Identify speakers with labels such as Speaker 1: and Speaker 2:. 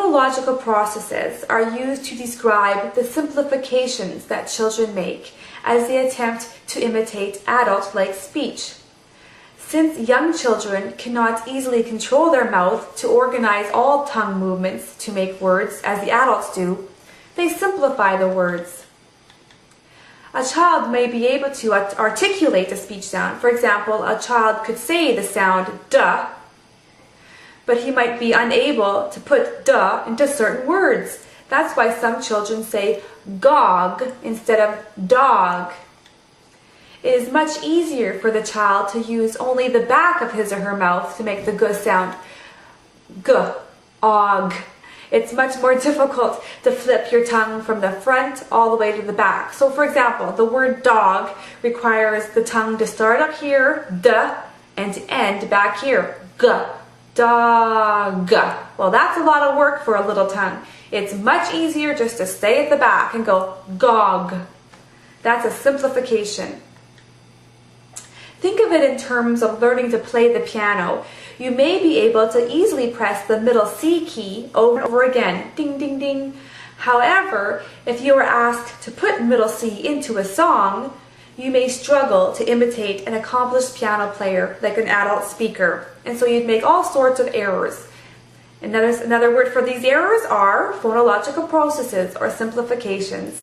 Speaker 1: Phonological processes are used to describe the simplifications that children make as they attempt to imitate adult-like speech. Since young children cannot easily control their mouth to organize all tongue movements to make words as the adults do, they simplify the words. A child may be able to articulate a speech sound. For example, a child could say the sound duh, but he might be unable to put duh into certain words. That's why some children say gog instead of dog. It is much easier for the child to use only the back of his or her mouth to make the g sound. G, og. It's much more difficult to flip your tongue from the front all the way to the back. So for example, the word dog requires the tongue to start up here, d, and to end back here, g. Dog. Well, that's a lot of work for a little tongue. It's much easier just to stay at the back and go gog. That's a simplification. Think of it in terms of learning to play the piano. You may be able to easily press the middle C key over and over again. Ding, ding, ding. However, if you were asked to put middle C into a song, you may struggle to imitate an accomplished piano player like an adult speaker. And so you'd make all sorts of errors. Another word for these errors are phonological processes or simplifications.